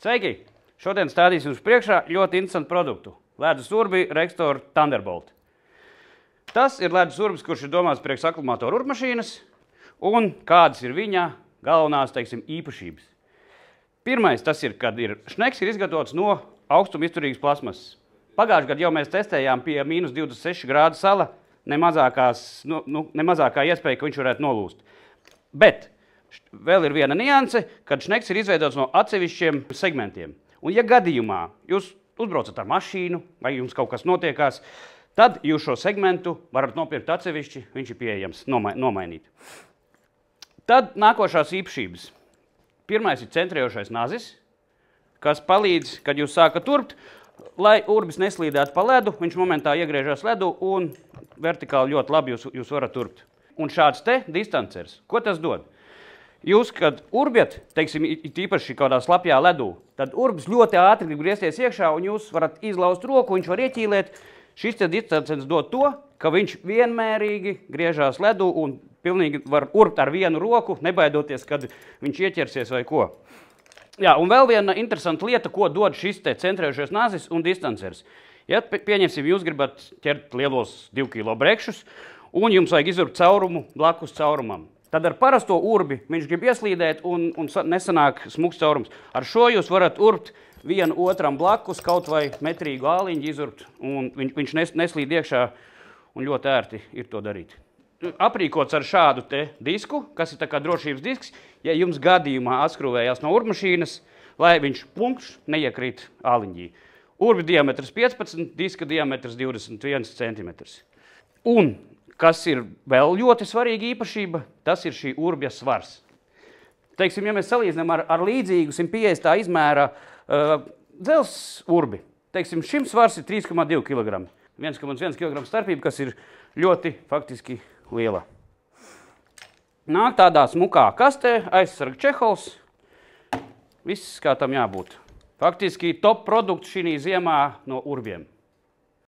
Sveiki! Šodien stādīsim uz priekšā ļoti interesantu produktu – ledus urbi Rextor Thunderbolt. Tas ir ledus urbis, kurš ir domāts priekš akumulātoru urbmašīnas un kādas ir viņa galvenās, teiksim, īpašības. Pirmais tas ir, kad šneks ir izgatavots no augstuma izturīgas plasmasas. Pagājušajā gadā jau mēs testējām pie -26 grādu sala, ne mazākā iespēja, ka viņš varētu nolūst. Bet vēl ir viena nianse, kad šneks ir izveidots no atsevišķiem segmentiem. Un ja gadījumā jūs uzbraucat ar mašīnu vai jums kaut kas notiekās, tad jūs šo segmentu varat nopirkt atsevišķi, viņš ir pieejams nomainīt. Tad nākošās īpašības. Pirmais ir centrējošais nazis, kas palīdz, kad jūs sākat urbt, lai urbis neslīdētu pa ledu, viņš momentā iegriežas ledu un vertikāli ļoti labi jūs varat urbt. Un šāds te distancers, ko tas dod? Jūs, kad urbjat, teiksim, īpaši kādā slapjā ledū, tad urbis ļoti ātri grib griezties iekšā un jūs varat izlaust roku, viņš var ieķīlēt. Šis te distancers dod to, ka viņš vienmērīgi griežās ledū un pilnīgi var urbt ar vienu roku, nebaidoties, kad viņš ieķersies vai ko. Jā, un vēl viena interesanta lieta, ko dod šis te centrējušais nazis un distancers. Ja, pieņemsim, jūs gribat ķert lielos 2 kg brekšus un jums vajag izurbt caurumu blakus caurumam. Tad ar parasto urbi viņš grib ieslīdēt un nesanāk smuks caurums. Ar šo jūs varat urbt vienu otram blakus, kaut vai metrīgu āliņu izurbt, un viņš neslīd iekšā un ļoti ērti ir to darīt. Aprīkots ar šādu te disku, kas ir tā kā drošības disks, ja jums gadījumā atskrūvējās no urbmašīnas, lai viņš punkšs neiekrīt āliņģī. Urbi diametrs 15, diska diametrs 21 cm. Un kas ir vēl ļoti svarīga īpašība, tas ir šī urbja svars. Teiksim, ja mēs salīdzinām ar līdzīgu 150 izmēra dzels urbi, teiksim, šim svars ir 3,2 kg. 1,1 kg starpība, kas ir ļoti faktiski liela. Nāk tādā smukā kastē, aizsarga čehols, viss kā tam jābūt. Faktiski top produkts šī ziemā no urbiem.